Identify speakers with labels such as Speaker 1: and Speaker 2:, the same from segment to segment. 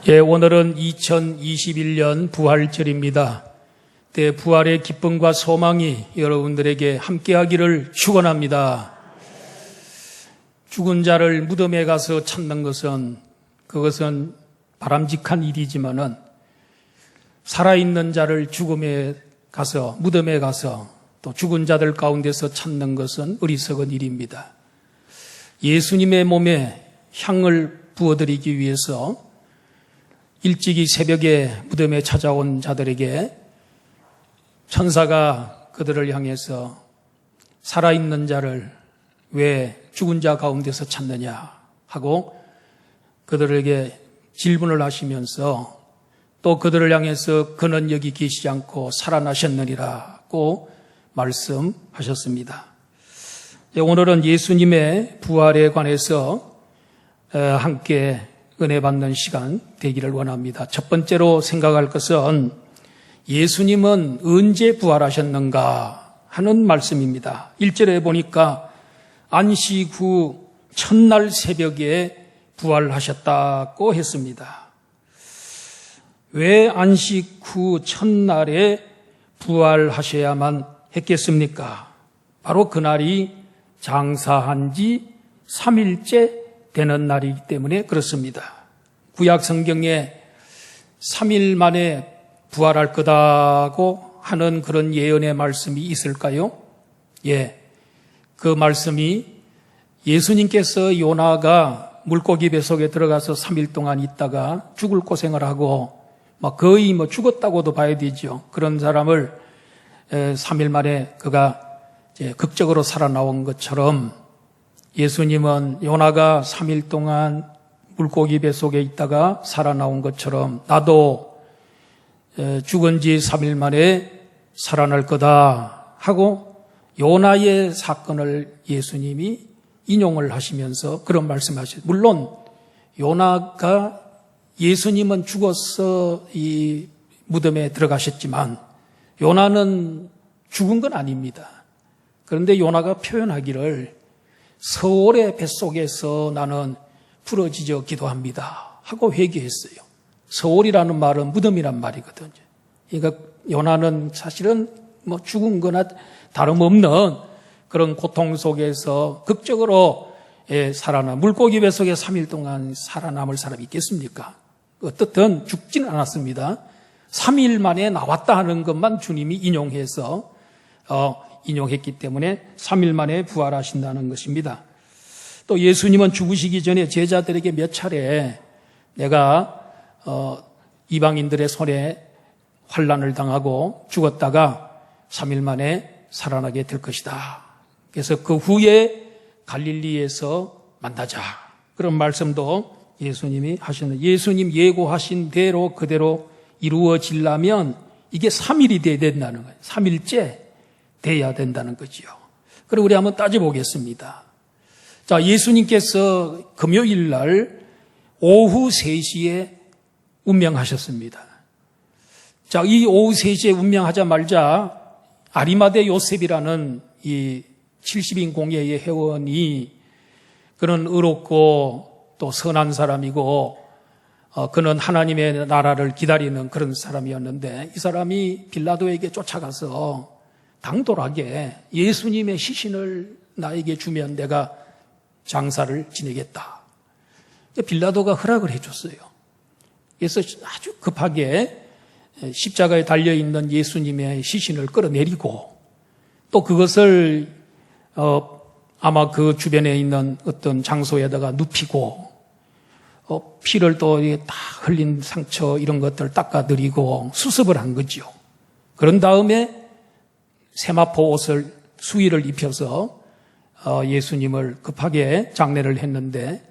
Speaker 1: 오늘은 2021년 부활절입니다. 부활의 기쁨과 소망이 여러분들에게 함께하기를 축원합니다. 죽은 자를 무덤에 가서 찾는 그것은 바람직한 일이지만은 살아있는 자를 무덤에 가서 또 죽은 자들 가운데서 찾는 것은 어리석은 일입니다. 예수님의 몸에 향을 부어드리기 위해서 일찍이 새벽에 무덤에 찾아온 자들에게 천사가 그들을 향해서 살아있는 자를 왜 죽은 자 가운데서 찾느냐 하고 그들에게 질문을 하시면서 또 그들을 향해서 그는 여기 계시지 않고 살아나셨느니라고 말씀하셨습니다. 오늘은 예수님의 부활에 관해서 함께 은혜 받는 시간 되기를 원합니다. 첫 번째로 생각할 것은 예수님은 언제 부활하셨는가 하는 말씀입니다. 1절에 보니까 안식 후 첫날 새벽에 부활하셨다고 했습니다. 왜 안식 후 첫날에 부활하셔야만 했겠습니까? 바로 그날이 장사한 지 3일째 되는 날이기 때문에 그렇습니다. 구약 성경에 3일 만에 부활할 거다고 하는 그런 예언의 말씀이 있을까요? 그 말씀이 예수님께서 요나가 물고기 뱃속에 들어가서 3일 동안 있다가 죽을 고생을 하고 거의 죽었다고도 봐야 되죠. 그런 사람을 3일 만에 그가 극적으로 살아나온 것처럼 예수님은 요나가 3일 동안 물고기 뱃속에 있다가 살아나온 것처럼 나도 죽은 지 3일 만에 살아날 거다 하고 요나의 사건을 예수님이 인용을 하시면서 그런 말씀하셨어요. 물론 요나가 예수님은 죽어서 이 무덤에 들어가셨지만 요나는 죽은 건 아닙니다. 그런데 요나가 표현하기를 서울의 뱃속에서 나는 부러지려 기도합니다 하고 회개했어요. 서울이라는 말은 무덤이란 말이거든요. 그러니까 요나는 사실은 죽은 거나 다름없는 그런 고통 속에서 극적으로 물고기 뱃속에 3일 동안 살아남을 사람이 있겠습니까? 어떻든 죽지는 않았습니다. 3일 만에 나왔다 하는 것만 주님이 인용했기 때문에 3일 만에 부활하신다는 것입니다. 또 예수님은 죽으시기 전에 제자들에게 몇 차례 내가 이방인들의 손에 환난을 당하고 죽었다가 3일 만에 살아나게 될 것이다. 그래서 그 후에 갈릴리에서 만나자. 그런 말씀도 예수님이 하셨는데 예수님 예고하신 대로 그대로 이루어지려면 이게 3일이 돼야 된다는 거예요. 3일째 돼야 된다는 거지요. 그럼 우리 한번 따져보겠습니다. 자, 예수님께서 금요일 날 오후 3시에 운명하셨습니다. 자, 이 오후 3시에 운명하자마자 아리마대 요셉이라는 이 70인 공예의 회원이 그는 의롭고 또 선한 사람이고 그는 하나님의 나라를 기다리는 그런 사람이었는데 이 사람이 빌라도에게 쫓아가서 당돌하게 예수님의 시신을 나에게 주면 내가 장사를 지내겠다. 빌라도가 허락을 해줬어요. 그래서 아주 급하게 십자가에 달려있는 예수님의 시신을 끌어내리고 또 그것을 아마 그 주변에 있는 어떤 장소에다가 눕히고 피를 또 다 흘린 상처 이런 것들을 닦아드리고 수습을 한 거죠. 그런 다음에 세마포 옷을 수의를 입혀서 예수님을 급하게 장례를 했는데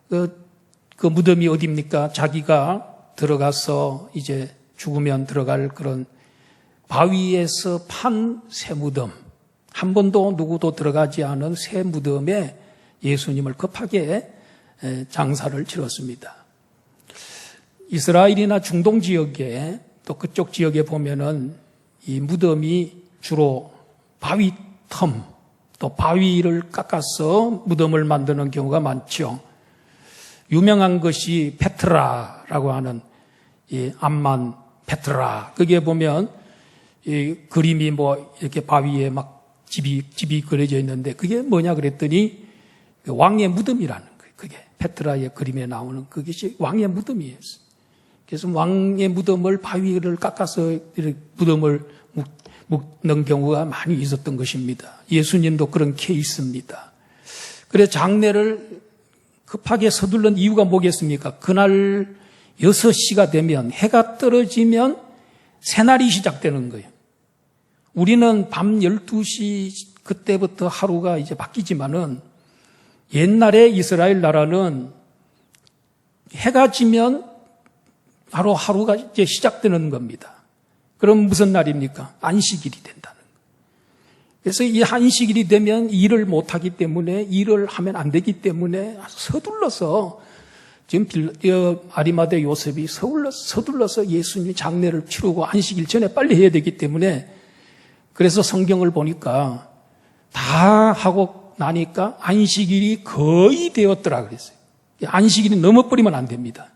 Speaker 1: 그 무덤이 어디입니까? 자기가 들어가서 이제 죽으면 들어갈 그런 바위에서 판 새 무덤, 한 번도 누구도 들어가지 않은 새 무덤에 예수님을 급하게 장사를 치렀습니다. 이스라엘이나 중동 지역에 또 그쪽 지역에 보면은 이 무덤이 주로 바위 텀, 또 바위를 깎아서 무덤을 만드는 경우가 많죠. 유명한 것이 페트라라고 하는 이 암만 페트라. 거기에 보면 이 그림이 뭐 이렇게 바위에 막 집이 그려져 있는데 그게 뭐냐 그랬더니 왕의 무덤이라는 거예요. 그게 페트라의 그림에 나오는 그것이 왕의 무덤이에요. 그래서 왕의 무덤을 바위를 깎아서 이렇게 무덤을 묶는 경우가 많이 있었던 것입니다. 예수님도 그런 케이스입니다. 그래서 장례를 급하게 서둘른 이유가 뭐겠습니까? 그날 6시가 되면 해가 떨어지면 새날이 시작되는 거예요. 우리는 밤 12시 그때부터 하루가 이제 바뀌지만은 옛날에 이스라엘 나라는 해가 지면 바로 하루가 이제 시작되는 겁니다. 그럼 무슨 날입니까? 안식일이 된다는 거예요. 그래서 이 안식일이 되면 일을 못하기 때문에 일을 하면 안 되기 때문에 서둘러서 지금 아리마대 요셉이 서둘러서 예수님 장례를 치르고 안식일 전에 빨리 해야 되기 때문에 그래서 성경을 보니까 다 하고 나니까 안식일이 거의 되었더라 그랬어요. 안식일이 넘어버리면 안 됩니다.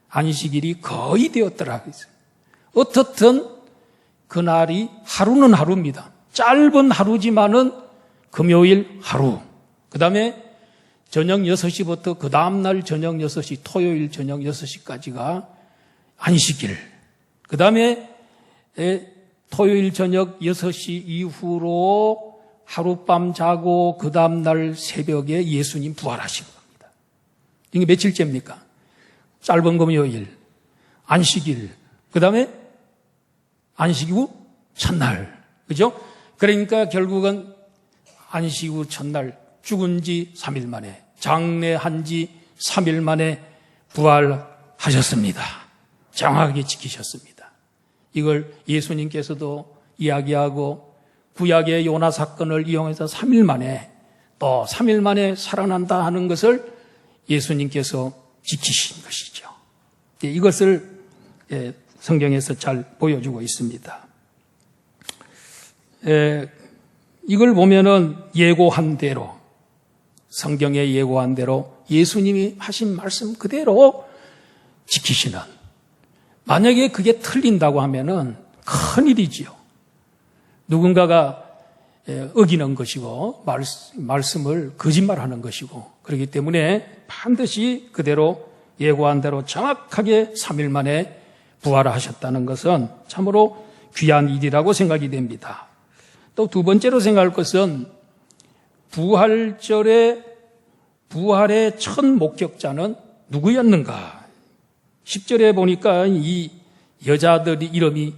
Speaker 1: 안식일이 거의 되었더라 그랬어요. 어떻든 그날이 하루는 하루입니다. 짧은 하루지만은 금요일 하루. 그 다음에 저녁 6시부터 그 다음날 저녁 6시, 토요일 저녁 6시까지가 안식일. 그 다음에 토요일 저녁 6시 이후로 하룻밤 자고 그 다음날 새벽에 예수님 부활하신 겁니다. 이게 며칠째입니까? 짧은 금요일, 안식일, 그 다음에 안식 후 첫날. 그죠? 그러니까 결국은 안식 후 첫날 죽은 지 3일 만에, 장례한 지 3일 만에 부활하셨습니다. 정확하게 지키셨습니다. 이걸 예수님께서도 이야기하고 구약의 요나 사건을 이용해서 3일 만에 또 3일 만에 살아난다 하는 것을 예수님께서 지키신 것이죠. 이것을 성경에서 잘 보여주고 있습니다. 이걸 보면은 예고한 대로, 성경에 예고한 대로 예수님이 하신 말씀 그대로 지키시는, 만약에 그게 틀린다고 하면은 큰일이지요. 누군가가 어기는 것이고 말씀을 거짓말하는 것이고, 그렇기 때문에 반드시 그대로 예고한 대로 정확하게 3일 만에 부활하셨다는 것은 참으로 귀한 일이라고 생각이 됩니다. 또 두 번째로 생각할 것은 부활절에 부활의 첫 목격자는 누구였는가? 10절에 보니까 이 여자들이 이름이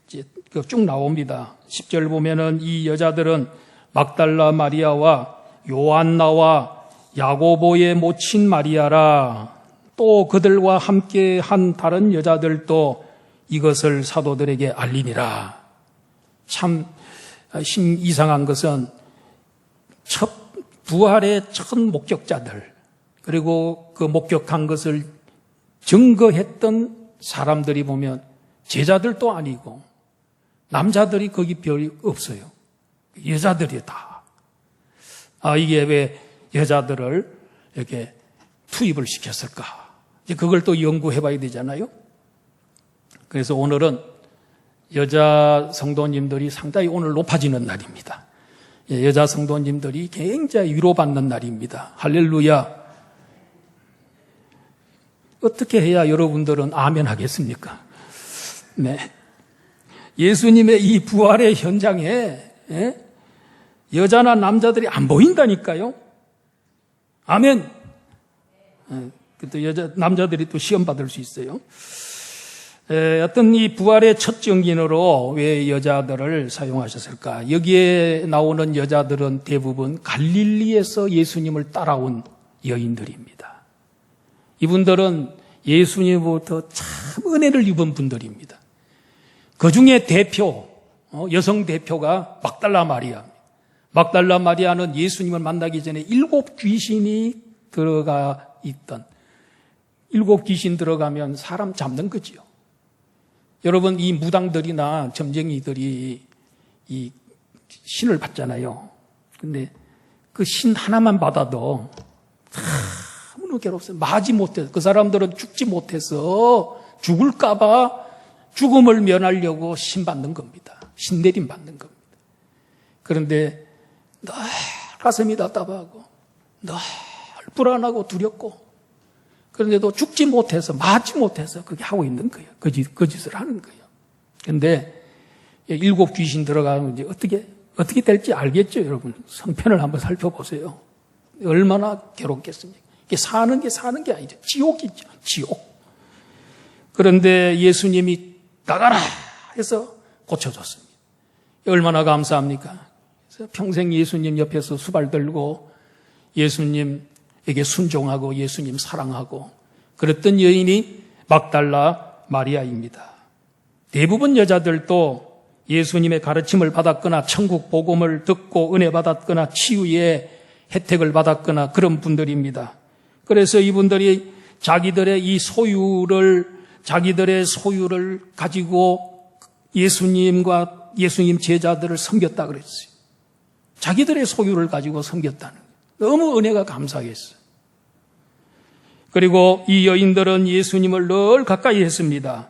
Speaker 1: 쭉 나옵니다. 10절 보면은 이 여자들은 막달라 마리아와 요한나와 야고보의 모친 마리아라. 또 그들과 함께 한 다른 여자들도 이것을 사도들에게 알리니라. 참 이상한 것은 부활의 첫 목격자들, 그리고 그 목격한 것을 증거했던 사람들이 보면 제자들도 아니고 남자들이 거기 별이 없어요. 여자들이 다. 이게 왜 여자들을 이렇게 투입을 시켰을까? 이제 그걸 또 연구해 봐야 되잖아요. 그래서 오늘은 여자 성도님들이 상당히 오늘 높아지는 날입니다. 여자 성도님들이 굉장히 위로받는 날입니다. 할렐루야. 어떻게 해야 여러분들은 아멘 하겠습니까? 네. 예수님의 이 부활의 현장에 여자나 남자들이 안 보인다니까요. 아멘. 또 남자들이 또 시험 받을 수 있어요. 어떤 이 부활의 첫 증인으로 왜 여자들을 사용하셨을까? 여기에 나오는 여자들은 대부분 갈릴리에서 예수님을 따라온 여인들입니다. 이분들은 예수님으로부터 참 은혜를 입은 분들입니다. 그 중에 대표, 여성 대표가 막달라 마리아. 막달라 마리아는 예수님을 만나기 전에 7 귀신이 들어가 있던, 7 귀신 들어가면 사람 잡는 거지요. 여러분, 이 무당들이나 점쟁이들이 이 신을 받잖아요. 근데 그 신 하나만 받아도 너무 괴롭습니다. 맞이 못해서, 그 사람들은 죽지 못해서 죽을까봐 죽음을 면하려고 신받는 겁니다. 신내림 받는 겁니다. 그런데 늘 가슴이 답답하고 늘 불안하고 두렵고, 그런데도 죽지 못해서, 맞지 못해서 그게 하고 있는 거예요. 그 짓을 하는 거예요. 그런데 7 귀신 들어가면 이제 어떻게 될지 알겠죠, 여러분? 성편을 한번 살펴보세요. 얼마나 괴롭겠습니까? 이게 사는 게 아니죠. 지옥이죠, 지옥. 그런데 예수님이 나가라 해서 고쳐줬습니다. 얼마나 감사합니까? 그래서 평생 예수님 옆에서 수발 들고 예수님에게 순종하고 예수님 사랑하고 그랬던 여인이 막달라 마리아입니다. 대부분 여자들도 예수님의 가르침을 받았거나 천국 복음을 듣고 은혜 받았거나 치유의 혜택을 받았거나 그런 분들입니다. 그래서 이분들이 자기들의 소유를 가지고 예수님과 예수님 제자들을 섬겼다 그랬어요. 자기들의 소유를 가지고 섬겼다는 거예요. 너무 은혜가 감사했어요. 그리고 이 여인들은 예수님을 늘 가까이 했습니다.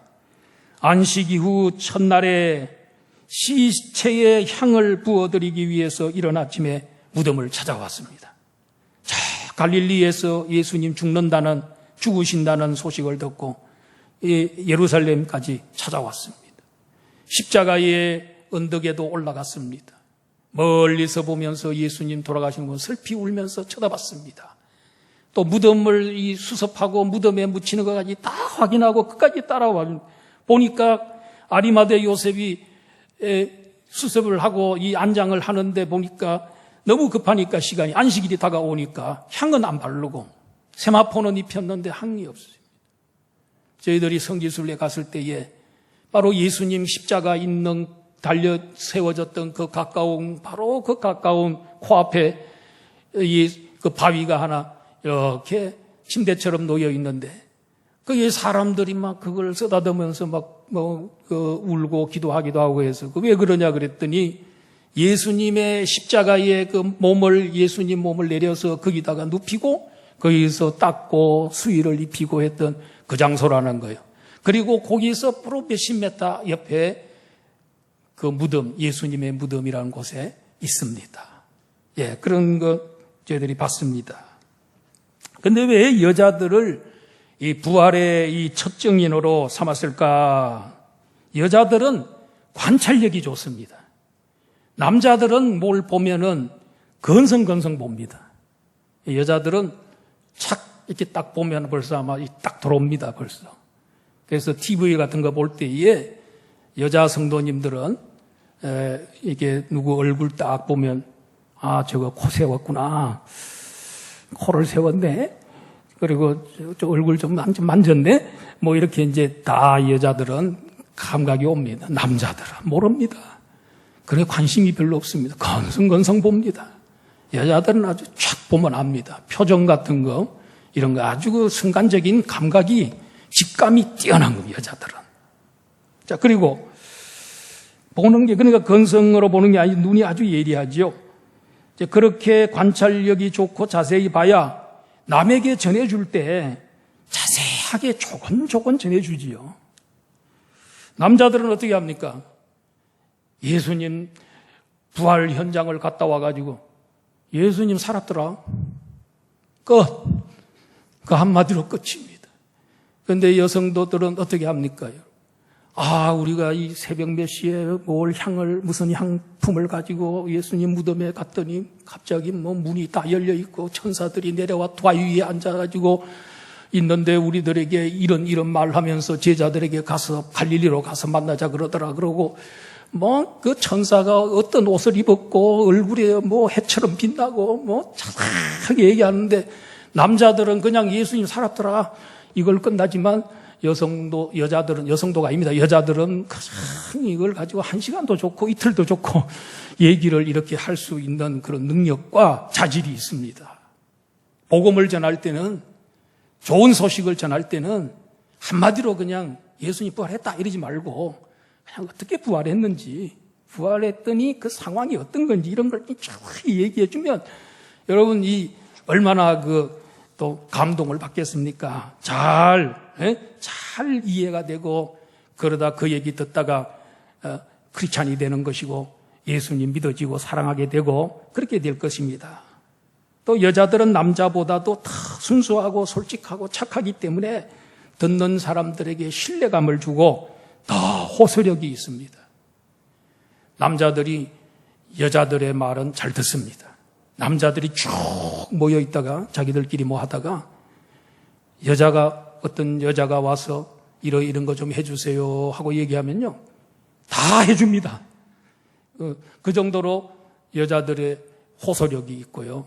Speaker 1: 안식 이후 첫날에 시체의 향을 부어드리기 위해서 이른 아침에 무덤을 찾아왔습니다. 저 갈릴리에서 예수님 죽으신다는 소식을 듣고 예루살렘까지 찾아왔습니다. 십자가의 언덕에도 올라갔습니다. 멀리서 보면서 예수님 돌아가신 분 슬피 울면서 쳐다봤습니다. 또 무덤을 수습하고 무덤에 묻히는 것까지 다 확인하고 끝까지 따라와 보니까 아리마대 요셉이 수습을 하고 이 안장을 하는데 보니까 너무 급하니까 시간이 안식일이 다가오니까 향은 안 바르고 세마포는 입혔는데 향이 없습니다. 저희들이 성지순례 갔을 때에 바로 예수님 십자가 있는 달려 세워졌던 바로 그 가까운 코앞에 그 바위가 하나 이렇게 침대처럼 놓여 있는데 거기에 사람들이 막 그걸 쓰다듬으면서 울고 기도하기도 하고 해서 왜 그러냐 그랬더니 예수님의 십자가에 예수님 몸을 내려서 거기다가 눕히고 거기서 닦고 수의를 입히고 했던 그 장소라는 거예요. 그리고 거기서 바로 몇십 미터 옆에 그 무덤, 예수님의 무덤이라는 곳에 있습니다. 예, 그런 거 저희들이 봤습니다. 근데 왜 여자들을 이 부활의 이 첫 증인으로 삼았을까? 여자들은 관찰력이 좋습니다. 남자들은 뭘 보면은 건성건성 봅니다. 여자들은 착 이렇게 딱 보면 벌써 아마 딱 들어옵니다, 벌써. 그래서 TV 같은 거 볼 때에 여자 성도님들은 이게 누구 얼굴 딱 보면 저거 코 세웠구나. 코를 세웠네. 그리고 저 얼굴 좀 만졌네. 뭐 이렇게 이제 다 여자들은 감각이 옵니다. 남자들은 모릅니다. 그래 관심이 별로 없습니다. 건성건성 봅니다. 여자들은 아주 촥 보면 압니다. 표정 같은 거 이런 거 아주 그 순간적인 감각이 직감이 뛰어난 겁니다. 여자들은. 자, 그리고 보는 게 그러니까 건성으로 보는 게 아니고 눈이 아주 예리하죠. 그렇게 관찰력이 좋고 자세히 봐야 남에게 전해줄 때 자세하게 조곤조곤 전해주지요. 남자들은 어떻게 합니까? 예수님 부활 현장을 갔다 와가지고 예수님 살았더라. 끝. 그 한마디로 끝입니다. 그런데 여성도들은 어떻게 합니까? 우리가 이 새벽 몇 시에 무슨 향품을 가지고 예수님 무덤에 갔더니 갑자기 문이 다 열려 있고 천사들이 내려와 바위 위에 앉아가지고 있는데 우리들에게 이런 말 하면서 제자들에게 가서 갈릴리로 가서 만나자 그러더라. 그러고 그 천사가 어떤 옷을 입었고 얼굴에 해처럼 빛나고 자세하게 얘기하는데 남자들은 그냥 예수님 살았더라. 이걸 끝나지만 여성도가 아닙니다. 여자들은 이걸 가지고 1시간도 좋고 이틀도 좋고 얘기를 이렇게 할 수 있는 그런 능력과 자질이 있습니다. 복음을 전할 때는, 좋은 소식을 전할 때는 한마디로 그냥 예수님 부활했다 이러지 말고 그냥 어떻게 부활했는지, 부활했더니 그 상황이 어떤 건지 이런 걸 정확히 얘기해 주면 여러분 얼마나 또 감동을 받겠습니까? 잘 이해가 되고 그러다 그 얘기 듣다가 크리스찬이 되는 것이고 예수님 믿어지고 사랑하게 되고 그렇게 될 것입니다. 또 여자들은 남자보다도 더 순수하고 솔직하고 착하기 때문에 듣는 사람들에게 신뢰감을 주고 더 호소력이 있습니다. 남자들이 여자들의 말은 잘 듣습니다. 남자들이 쭉 모여 있다가 자기들끼리 뭐 하다가 어떤 여자가 와서 이런 거 좀 해주세요 하고 얘기하면요 다 해줍니다. 그 정도로 여자들의 호소력이 있고요.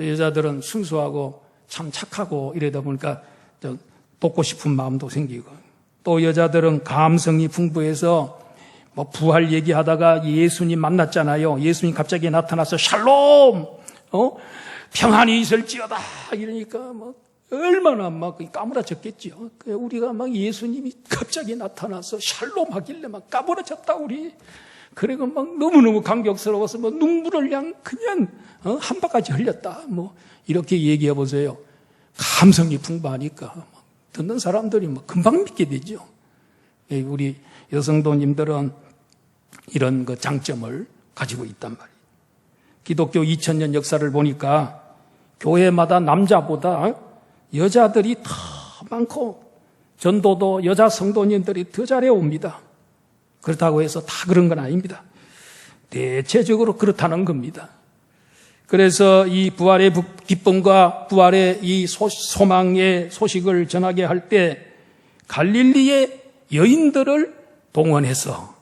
Speaker 1: 여자들은 순수하고 참 착하고 이러다 보니까 돕고 싶은 마음도 생기고, 또 여자들은 감성이 풍부해서 뭐 부활 얘기하다가 예수님 만났잖아요. 예수님 갑자기 나타나서 샬롬, 평안이 있을지어다 이러니까 뭐 얼마나 막 까무라졌겠죠. 우리가 막 예수님이 갑자기 나타나서 샬롬 하길래 막 까무라졌다 우리. 그리고 막 너무너무 감격스러워서 뭐 눈물을 그냥 한 바가지 흘렸다. 뭐 이렇게 얘기해 보세요. 감성이 풍부하니까 듣는 사람들이 뭐 금방 믿게 되죠. 우리 여성도님들은 이런 그 장점을 가지고 있단 말이에요. 기독교 2000년 역사를 보니까 교회마다 남자보다 여자들이 더 많고 전도도 여자 성도님들이 더 잘해옵니다. 그렇다고 해서 다 그런 건 아닙니다. 대체적으로 그렇다는 겁니다. 그래서 이 부활의 기쁨과 부활의 이 소망의 소식을 전하게 할 때 갈릴리의 여인들을 동원해서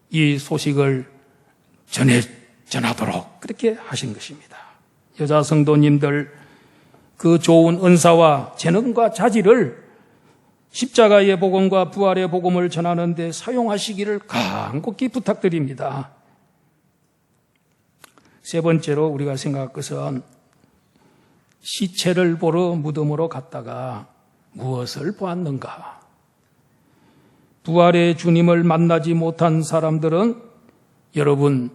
Speaker 1: 이 소식을 전하도록 그렇게 하신 것입니다. 여자 성도님들 그 좋은 은사와 재능과 자질을 십자가의 복음과 부활의 복음을 전하는 데 사용하시기를 간곡히 부탁드립니다. 세 번째로 우리가 생각할 것은 시체를 보러 무덤으로 갔다가 무엇을 보았는가? 부활의 주님을 만나지 못한 사람들은 여러분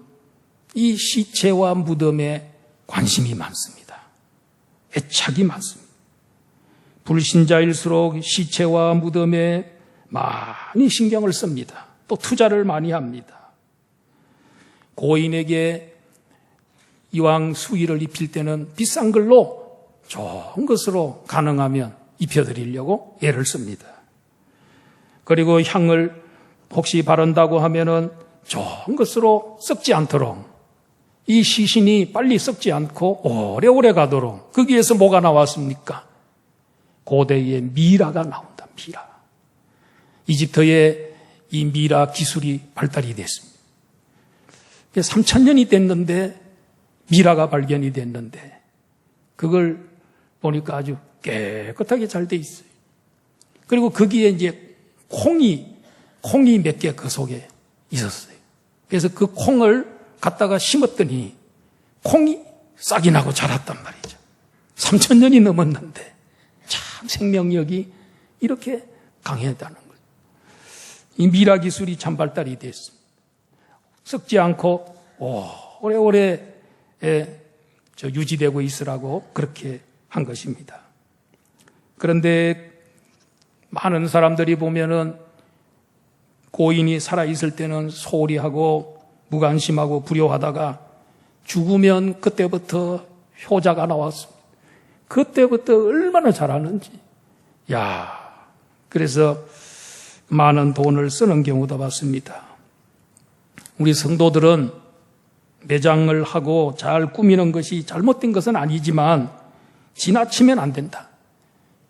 Speaker 1: 이 시체와 무덤에 관심이 많습니다. 애착이 많습니다. 불신자일수록 시체와 무덤에 많이 신경을 씁니다. 또 투자를 많이 합니다. 고인에게 이왕 수의를 입힐 때는 비싼 걸로 좋은 것으로 가능하면 입혀드리려고 애를 씁니다. 그리고 향을 혹시 바른다고 하면은 좋은 것으로 썩지 않도록 이 시신이 빨리 썩지 않고 오래오래 가도록 거기에서 뭐가 나왔습니까? 고대의 미라가 나온다. 미라. 이집트에 이 미라 기술이 발달이 됐습니다. 3000년이 됐는데 미라가 발견이 됐는데 그걸 보니까 아주 깨끗하게 잘 돼 있어요. 그리고 거기에 이제 콩이 몇 개 그 속에 있었어요. 그래서 그 콩을 갖다가 심었더니 콩이 싹이 나고 자랐단 말이죠. 3000년이 넘었는데 참 생명력이 이렇게 강했다는 거예요. 이 미라 기술이 참 발달이 됐습니다. 썩지 않고 오래오래 유지되고 있으라고 그렇게 한 것입니다. 그런데 많은 사람들이 보면은 고인이 살아있을 때는 소홀히 하고 무관심하고 불효하다가 죽으면 그때부터 효자가 나왔습니다. 그때부터 얼마나 잘하는지. 그래서 많은 돈을 쓰는 경우도 봤습니다. 우리 성도들은 매장을 하고 잘 꾸미는 것이 잘못된 것은 아니지만 지나치면 안 된다.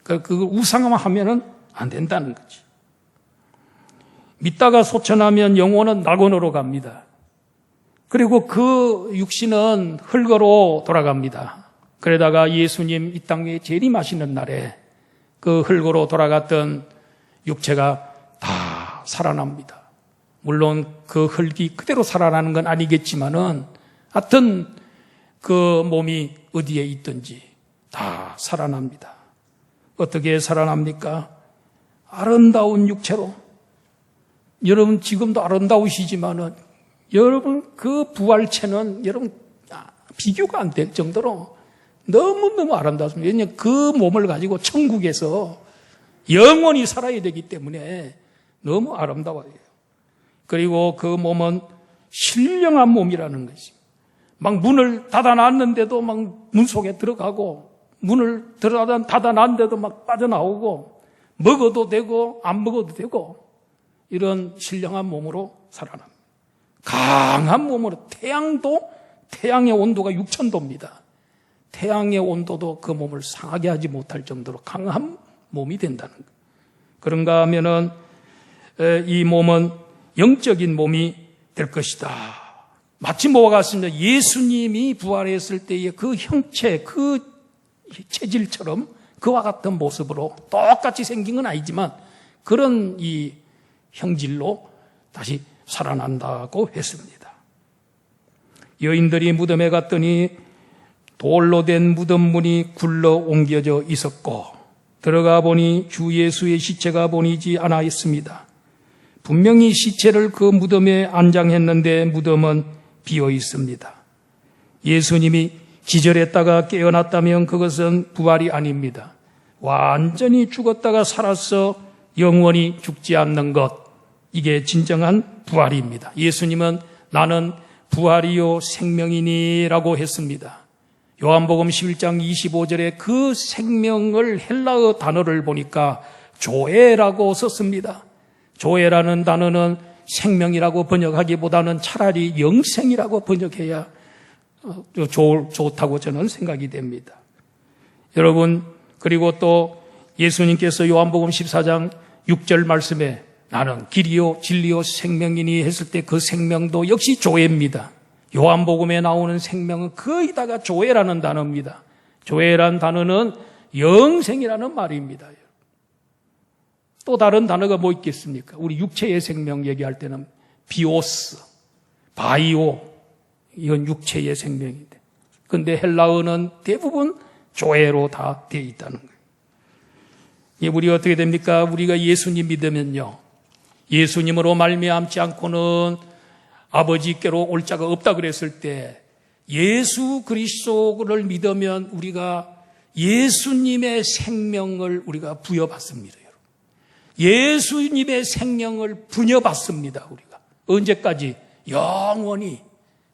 Speaker 1: 그걸 우상화하면은 안 된다는 거지. 믿다가 소천하면 영혼은 낙원으로 갑니다. 그리고 그 육신은 흙으로 돌아갑니다. 그러다가 예수님 이 땅에 재림하시는 날에 그 흙으로 돌아갔던 육체가 다 살아납니다. 물론 그 흙이 그대로 살아나는 건 아니겠지만은 하여튼 그 몸이 어디에 있든지 다 살아납니다. 어떻게 살아납니까? 아름다운 육체로. 여러분 지금도 아름다우시지만은 여러분 그 부활체는 여러분 비교가 안 될 정도로 너무너무 아름답습니다. 왜냐하면 그 몸을 가지고 천국에서 영원히 살아야 되기 때문에 너무 아름다워요. 그리고 그 몸은 신령한 몸이라는 것이. 막 문을 닫아놨는데도 막 문 속에 들어가고, 문을 닫아놨는데도 막 빠져나오고, 먹어도 되고 안 먹어도 되고, 이런 신령한 몸으로 살아납니다. 강한 몸으로, 태양의 온도가 6,000도입니다. 태양의 온도도 그 몸을 상하게 하지 못할 정도로 강한 몸이 된다는 거예요. 그런가 하면은 이 몸은 영적인 몸이 될 것이다. 마치 뭐와 같습니다. 예수님이 부활했을 때의 그 형체, 그 체질처럼 그와 같은 모습으로 똑같이 생긴 건 아니지만 그런 이 형질로 다시 살아난다고 했습니다. 여인들이 무덤에 갔더니 돌로 된 무덤 문이 굴러 옮겨져 있었고 들어가 보니 주 예수의 시체가 보이지 않아 있습니다. 분명히 시체를 그 무덤에 안장했는데 무덤은 비어 있습니다. 예수님이 기절했다가 깨어났다면 그것은 부활이 아닙니다. 완전히 죽었다가 살아서 영원히 죽지 않는 것, 이게 진정한 부활입니다. 예수님은 나는 부활이요 생명이니 라고 했습니다. 요한복음 11장 25절에 그 생명을 헬라어 단어를 보니까 조에라고 썼습니다. 조에라는 단어는 생명이라고 번역하기보다는 차라리 영생이라고 번역해야 좋다고 저는 생각이 됩니다. 여러분, 그리고 또 예수님께서 요한복음 14장 6절 말씀에 나는 길이요 진리요 생명이니 했을 때 그 생명도 역시 조에입니다. 요한복음에 나오는 생명은 거의 다가 조에라는 단어입니다. 조에라는 단어는 영생이라는 말입니다. 또 다른 단어가 뭐 있겠습니까? 우리 육체의 생명 얘기할 때는 비오스, 바이오, 이건 육체의 생명인데. 근데 헬라어는 대부분 조에로 다 되어 있다는 거예요. 우리가 어떻게 됩니까? 우리가 예수님 믿으면요, 예수님으로 말미암지 않고는 아버지께로 올 자가 없다 그랬을 때 예수 그리스도를 믿으면 우리가 예수님의 생명을 우리가 부여받습니다. 예수님의 생명을 부여받습니다. 우리가 언제까지? 영원히.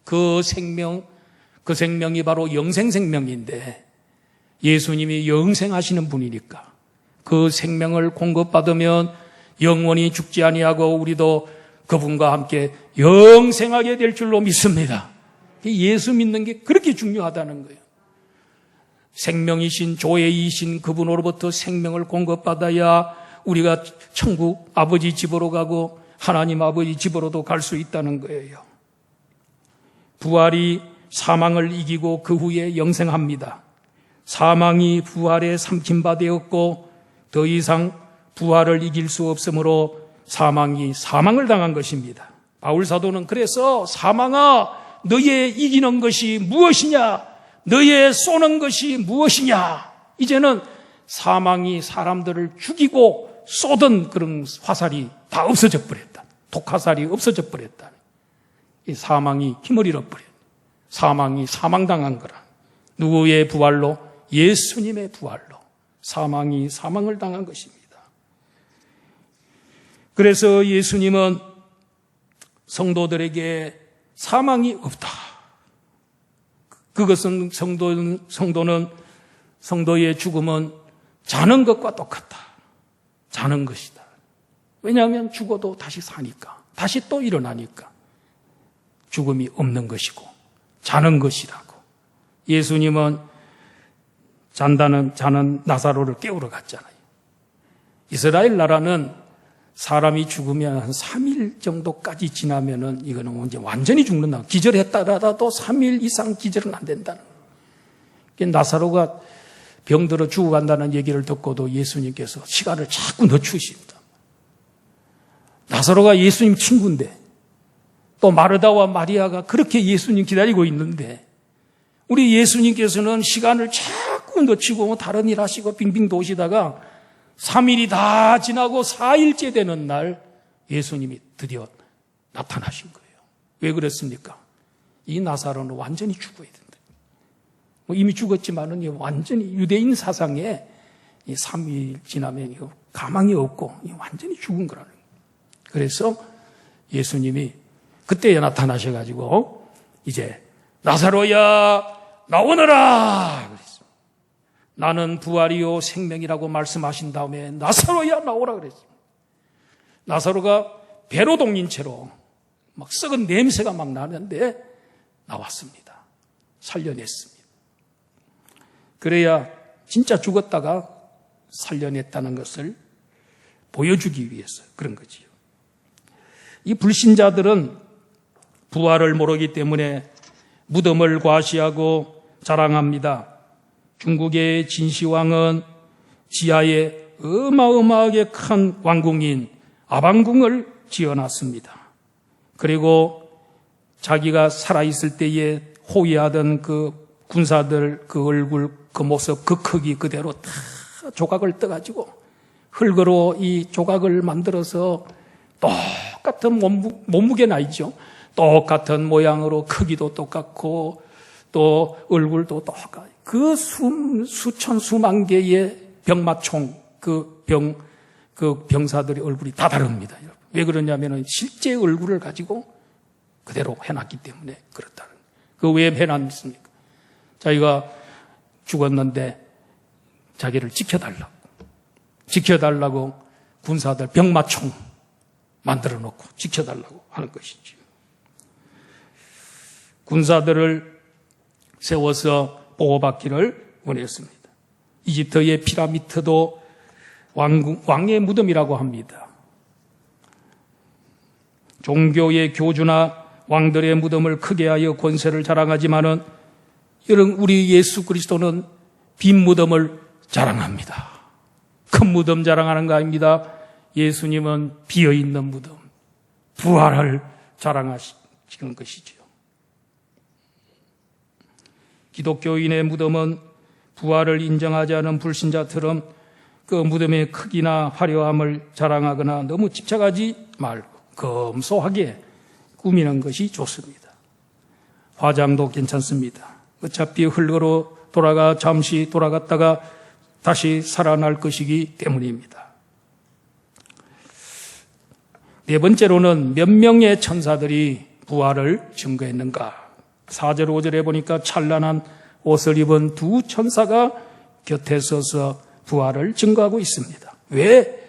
Speaker 1: 그 생명이 바로 영생생명인데 예수님이 영생하시는 분이니까 그 생명을 공급받으면 영원히 죽지 아니하고 우리도 그분과 함께 영생하게 될 줄로 믿습니다. 예수 믿는 게 그렇게 중요하다는 거예요. 생명이신 조회이신 그분으로부터 생명을 공급받아야 우리가 천국 아버지 집으로 가고 하나님 아버지 집으로도 갈 수 있다는 거예요. 부활이 사망을 이기고 그 후에 영생합니다. 사망이 부활에 삼킨 바 되었고 더 이상 부활을 이길 수 없으므로 사망이 사망을 당한 것입니다. 바울 사도는 그래서 사망아 너의 이기는 것이 무엇이냐? 너의 쏘는 것이 무엇이냐? 이제는 사망이 사람들을 죽이고 쏘던 그런 화살이 다 없어져 버렸다. 독화살이 없어져 버렸다. 이 사망이 힘을 잃어버렸다. 사망이 사망당한 거라. 누구의 부활로? 예수님의 부활로 사망이 사망을 당한 것입니다. 그래서 예수님은 성도들에게 사망이 없다. 그것은 성도의 죽음은 자는 것과 똑같다. 자는 것이다. 왜냐하면 죽어도 다시 사니까, 다시 또 일어나니까 죽음이 없는 것이고 자는 것이라고. 예수님은 자는 나사로를 깨우러 갔잖아요. 이스라엘 나라는 사람이 죽으면 한 3일 정도까지 지나면은 이거는 이제 완전히 죽는다. 기절했다라도 3일 이상 기절은 안 된다는 거예요. 나사로가 병들어 죽어간다는 얘기를 듣고도 예수님께서 시간을 자꾸 늦추십니다. 나사로가 예수님 친구인데 또 마르다와 마리아가 그렇게 예수님 기다리고 있는데 우리 예수님께서는 시간을 자꾸 늦추고 다른 일 하시고 빙빙 도시다가 3일이 다 지나고 4일째 되는 날 예수님이 드디어 나타나신 거예요. 왜 그랬습니까? 이 나사로는 완전히 죽어야 된다. 이미 죽었지만은 완전히 유대인 사상에 3일 지나면 가망이 없고 완전히 죽은 거라는 거예요. 그래서 예수님이 그때에 나타나셔가지고 이제 나사로야 나오너라 그랬어요. 나는 부활이요 생명이라고 말씀하신 다음에 나사로야 나오라 그랬어요. 나사로가 배로 동인 채로 막 썩은 냄새가 막 나는데 나왔습니다. 살려냈습니다. 그래야 진짜 죽었다가 살려냈다는 것을 보여주기 위해서 그런 거지요. 이 불신자들은 부활을 모르기 때문에 무덤을 과시하고 자랑합니다. 중국의 진시황은 지하에 어마어마하게 큰 왕궁인 아방궁을 지어놨습니다. 그리고 자기가 살아있을 때에 호위하던 그 군사들 그 얼굴, 그 모습, 그 크기 그대로 다 조각을 떠가지고 흙으로 이 조각을 만들어서 똑같은 몸무게나 있죠. 똑같은 모양으로 크기도 똑같고 또 얼굴도 똑같고 그 수천 수만 개의 병마총 그 병사들의 얼굴이 다 다릅니다. 왜 그러냐면은 실제 얼굴을 가지고 그대로 해놨기 때문에 그렇다는 거예요. 그 왜 해놨습니까? 자기가 죽었는데 자기를 지켜달라고 군사들 병마총 만들어 놓고 지켜달라고 하는 것이죠. 군사들을 세워서 보호받기를 원했습니다. 이집트의 피라미드도 왕의 무덤이라고 합니다. 종교의 교주나 왕들의 무덤을 크게 하여 권세를 자랑하지만은 여러분 우리 예수 그리스도는 빈 무덤을 자랑합니다. 큰 무덤 자랑하는 거 아닙니다. 예수님은 비어있는 무덤, 부활을 자랑하시는 것이지요. 기독교인의 무덤은 부활을 인정하지 않은 불신자처럼 그 무덤의 크기나 화려함을 자랑하거나 너무 집착하지 말고 검소하게 꾸미는 것이 좋습니다. 화장도 괜찮습니다. 어차피 흙으로 잠시 돌아갔다가 다시 살아날 것이기 때문입니다. 네 번째로는 몇 명의 천사들이 부활을 증거했는가? 4절 5절에 보니까 찬란한 옷을 입은 두 천사가 곁에 서서 부활을 증거하고 있습니다. 왜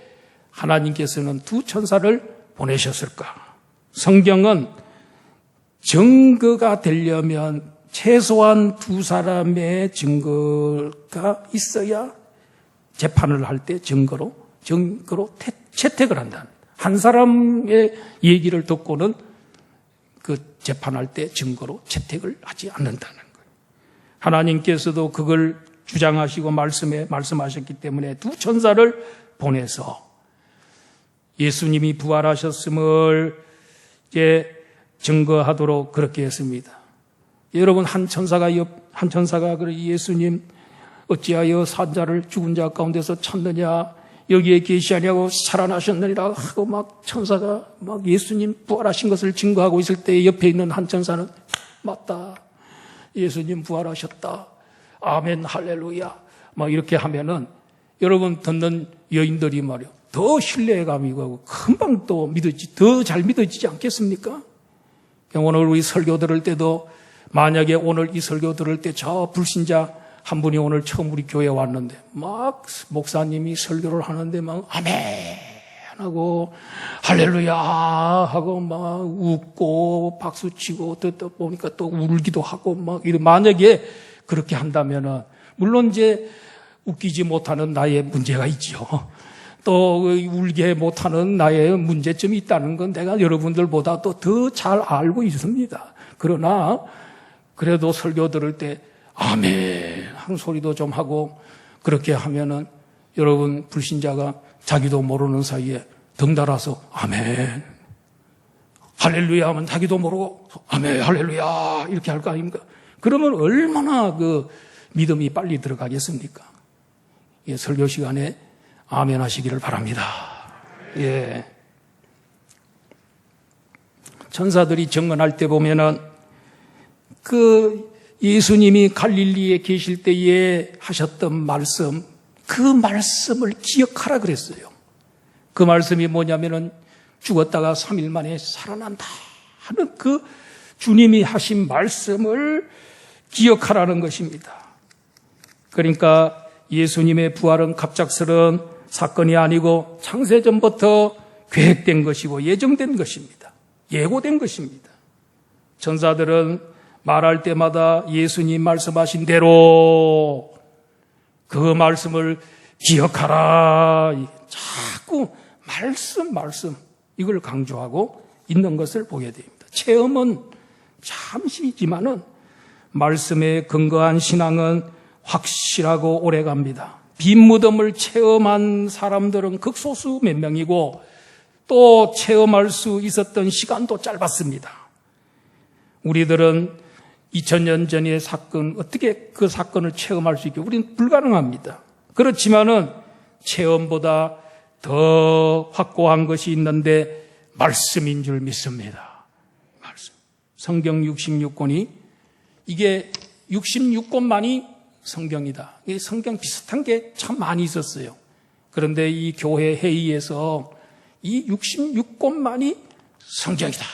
Speaker 1: 하나님께서는 두 천사를 보내셨을까? 성경은 증거가 되려면 최소한 두 사람의 증거가 있어야 재판을 할 때 증거로 채택을 한다. 한 사람의 얘기를 듣고는 그 재판할 때 증거로 채택을 하지 않는다는 거예요. 하나님께서도 그걸 주장하시고 말씀하셨기 때문에 두 천사를 보내서 예수님이 부활하셨음을 이제 증거하도록 그렇게 했습니다. 여러분 한 천사가 예수님 어찌하여 산자를 죽은 자 가운데서 찾느냐 여기에 계시하냐고 살아나셨느니라 하고 막 천사가 막 예수님 부활하신 것을 증거하고 있을 때 옆에 있는 한 천사는 맞다. 예수님 부활하셨다. 아멘 할렐루야. 막 이렇게 하면은 여러분 듣는 여인들이 말이요. 더 신뢰감이 가고 금방 또 더 잘 믿어지지 않겠습니까? 오늘 우리 설교 들을 때도 만약에 오늘 이 설교 들을 때 저 불신자 한 분이 오늘 처음 우리 교회에 왔는데 막 목사님이 설교를 하는데 막 아멘 하고 할렐루야 하고 막 웃고 박수치고 또 보니까 또 울기도 하고 막 이런 만약에 그렇게 한다면은 물론 이제 웃기지 못하는 나의 문제가 있죠. 또 울게 못하는 나의 문제점이 있다는 건 내가 여러분들보다 또 더 잘 알고 있습니다. 그러나 그래도 설교 들을 때 아멘 하는 소리도 좀 하고 그렇게 하면은 여러분 불신자가 자기도 모르는 사이에 덩달아서 아멘 할렐루야 하면 자기도 모르고 아멘 할렐루야 이렇게 할 거 아닙니까? 그러면 얼마나 그 믿음이 빨리 들어가겠습니까? 예, 설교 시간에 아멘 하시기를 바랍니다. 예. 천사들이 증언할 때 보면은 그 예수님이 갈릴리에 계실 때에 하셨던 말씀, 그 말씀을 기억하라 그랬어요. 그 말씀이 뭐냐면은 죽었다가 3일 만에 살아난다 하는 그 주님이 하신 말씀을 기억하라는 것입니다. 그러니까 예수님의 부활은 갑작스러운 사건이 아니고 창세전부터 계획된 것이고 예정된 것입니다. 예고된 것입니다. 천사들은 말할 때마다 예수님 말씀하신 대로 그 말씀을 기억하라. 자꾸 말씀 이걸 강조하고 있는 것을 보게 됩니다. 체험은 잠시지만은 말씀에 근거한 신앙은 확실하고 오래갑니다. 빈 무덤을 체험한 사람들은 극소수 몇 명이고 또 체험할 수 있었던 시간도 짧았습니다. 우리들은 2000년 전의 사건, 어떻게 그 사건을 체험할 수 있게 우리는 불가능합니다. 그렇지만은 체험보다 더 확고한 것이 있는데 말씀인 줄 믿습니다. 말씀. 성경 66권이 이게 66권만이 성경이다. 이 성경 비슷한 게 참 많이 있었어요. 그런데 이 교회 회의에서 이 66권만이 성경이다.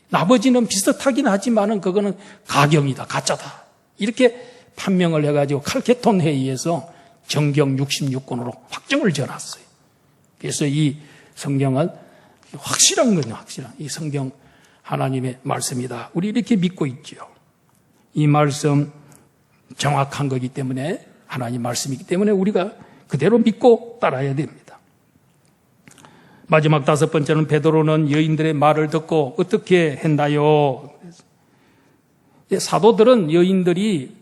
Speaker 1: 나머지는 비슷하긴 하지만은 그거는 가경이다, 가짜다. 이렇게 판명을 해가지고 칼케톤 회의에서 정경 66권으로 확정을 지어놨어요. 그래서 이 성경은 확실한 거죠, 확실한. 이 성경 하나님의 말씀이다. 우리 이렇게 믿고 있죠. 이 말씀 정확한 거기 때문에 하나님 말씀이기 때문에 우리가 그대로 믿고 따라야 됩니다. 마지막 5번째는 베드로는 여인들의 말을 듣고 어떻게 했나요? 사도들은 여인들이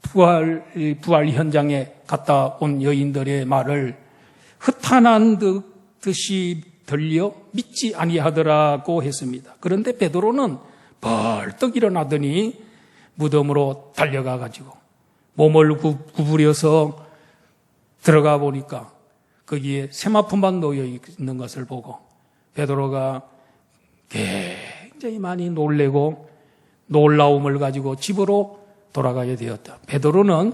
Speaker 1: 부활 현장에 갔다 온 여인들의 말을 흩어난 듯이 들려 믿지 아니하더라고 했습니다. 그런데 베드로는 벌떡 일어나더니 무덤으로 달려가 가지고 몸을 구부려서 들어가 보니까 거기에 세마포만 놓여 있는 것을 보고 베드로가 굉장히 많이 놀래고 놀라움을 가지고 집으로 돌아가게 되었다. 베드로는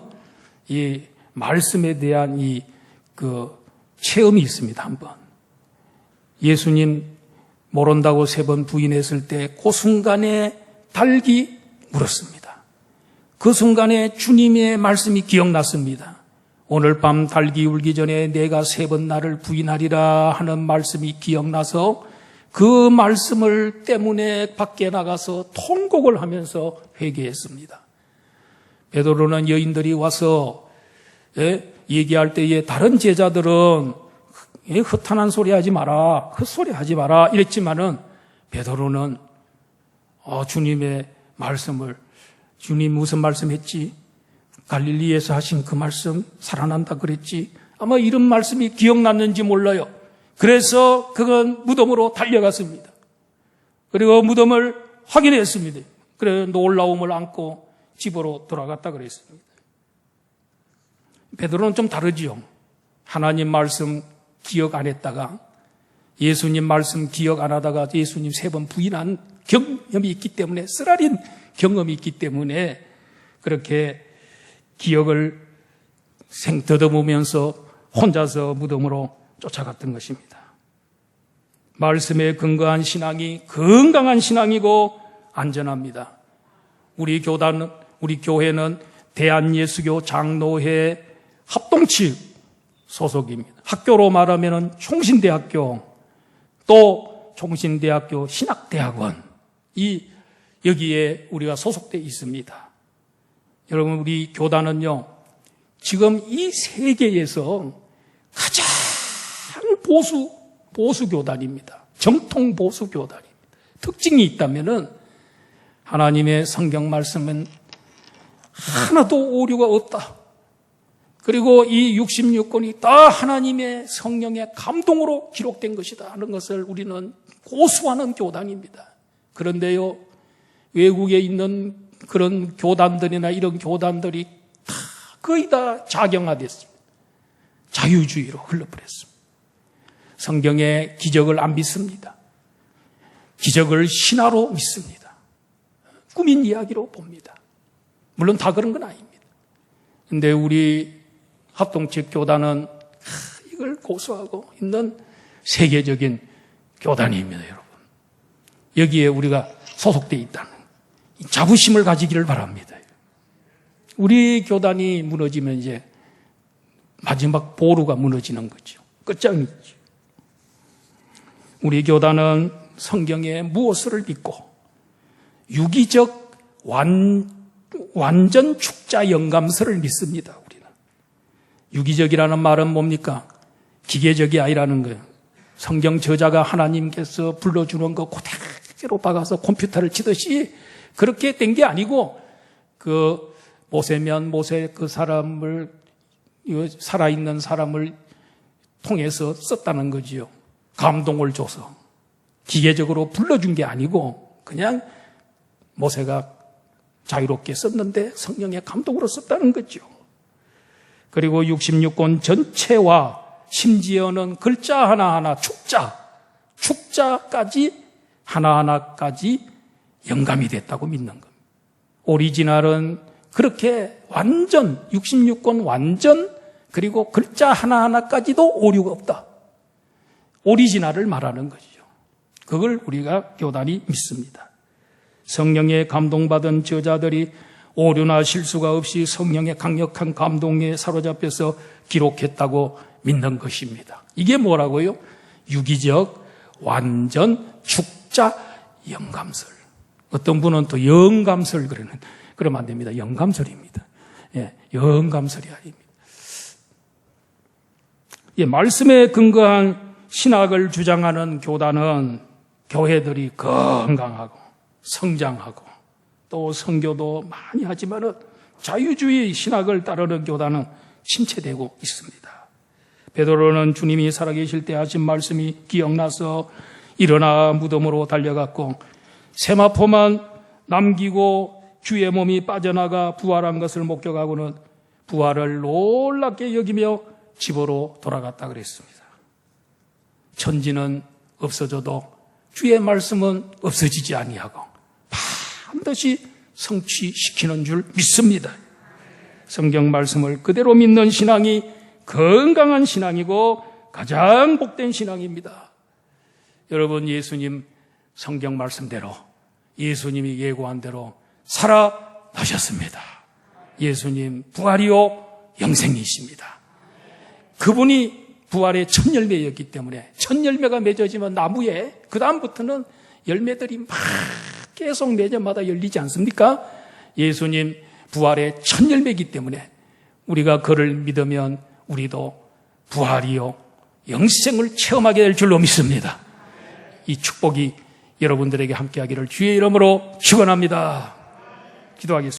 Speaker 1: 이 말씀에 대한 체험이 있습니다. 한번 예수님 모른다고 3번 부인했을 때 그 순간에 달기 물었습니다. 그 순간에 주님의 말씀이 기억났습니다. 오늘 밤 달기 울기 전에 내가 3번 나를 부인하리라 하는 말씀이 기억나서 그 말씀을 때문에 밖에 나가서 통곡을 하면서 회개했습니다. 베드로는 여인들이 와서 얘기할 때에 다른 제자들은 헛탄한 소리 하지 마라, 헛소리 하지 마라 이랬지만은 베드로는 주님의 말씀을, 주님 무슨 말씀했지? 갈릴리에서 하신 그 말씀 살아난다 그랬지? 아마 이런 말씀이 기억났는지 몰라요. 그래서 그건 무덤으로 달려갔습니다. 그리고 무덤을 확인했습니다. 그래 놀라움을 안고 집으로 돌아갔다 그랬습니다. 베드로는 좀 다르지요. 하나님 말씀 기억 안 했다가 예수님 말씀 기억 안 하다가 예수님 3번 부인한 경험이 있기 때문에, 쓰라린 경험이 있기 때문에 그렇게 기억을 더듬으면서 혼자서 무덤으로 쫓아갔던 것입니다. 말씀에 근거한 신앙이 건강한 신앙이고 안전합니다. 우리 교회는 대한예수교 장로회 합동측 소속입니다. 학교로 말하면 총신대학교, 또 총신대학교 신학대학원, 여기에 우리가 소속되어 있습니다. 여러분, 우리 교단은요, 지금 이 세계에서 가장 보수 교단입니다. 정통 보수 교단입니다. 특징이 있다면은 하나님의 성경 말씀은 하나도 오류가 없다. 그리고 이 66권이 다 하나님의 성령의 감동으로 기록된 것이다 하는 것을 우리는 고수하는 교단입니다. 그런데요, 외국에 있는 그런 교단들이나 이런 교단들이 거의 다 작용화됐습니다. 자유주의로 흘러버렸습니다. 성경의 기적을 안 믿습니다. 기적을 신화로 믿습니다. 꾸민 이야기로 봅니다. 물론 다 그런 건 아닙니다. 근데 우리 합동측 교단은 이걸 고수하고 있는 세계적인 교단입니다, 여러분. 여기에 우리가 소속되어 있다는 자부심을 가지기를 바랍니다. 우리 교단이 무너지면 이제 마지막 보루가 무너지는 거죠. 끝장이죠. 우리 교단은 성경에 무엇을 믿고 유기적 완전 축자 영감서를 믿습니다. 우리는. 유기적이라는 말은 뭡니까? 기계적이 아니라는 거예요. 성경 저자가 하나님께서 불러주는 거 그대로 박아서 컴퓨터를 치듯이 그렇게 된 게 아니고 그 모세면 모세 그 사람을 살아있는 사람을 통해서 썼다는 거지요. 감동을 줘서 기계적으로 불러준 게 아니고 그냥 모세가 자유롭게 썼는데 성령의 감동으로 썼다는 거죠. 그리고 66권 전체와 심지어는 글자 하나하나 축자까지 하나하나까지 영감이 됐다고 믿는 겁니다. 오리지널은 그렇게 완전 66권 완전 그리고 글자 하나하나까지도 오류가 없다. 오리지널을 말하는 것이죠. 그걸 우리가 교단이 믿습니다. 성령의 감동받은 저자들이 오류나 실수가 없이 성령의 강력한 감동에 사로잡혀서 기록했다고 믿는 것입니다. 이게 뭐라고요? 유기적 완전 축자 영감설. 어떤 분은 또 영감설 그러면 안 됩니다. 영감설입니다. 예, 영감설이 아닙니다. 예, 말씀에 근거한 신학을 주장하는 교단은 교회들이 건강하고 성장하고 또 선교도 많이 하지만은 자유주의 신학을 따르는 교단은 침체되고 있습니다. 베드로는 주님이 살아계실 때 하신 말씀이 기억나서 일어나 무덤으로 달려갔고 세마포만 남기고 주의 몸이 빠져나가 부활한 것을 목격하고는 부활을 놀랍게 여기며 집으로 돌아갔다 그랬습니다. 천지는 없어져도 주의 말씀은 없어지지 아니하고 반드시 성취시키는 줄 믿습니다. 성경 말씀을 그대로 믿는 신앙이 건강한 신앙이고 가장 복된 신앙입니다. 여러분, 성경 말씀대로 예수님이 예고한 대로 살아나셨습니다. 예수님 부활이요 영생이십니다. 그분이 부활의 첫 열매였기 때문에 첫 열매가 맺어지면 나무에 그 다음부터는 열매들이 막 계속 매년마다 열리지 않습니까? 예수님 부활의 첫 열매이기 때문에 우리가 그를 믿으면 우리도 부활이요 영생을 체험하게 될 줄로 믿습니다. 이 축복이 여러분들에게 함께하기를 주의 이름으로 축원합니다. 기도하겠습니다.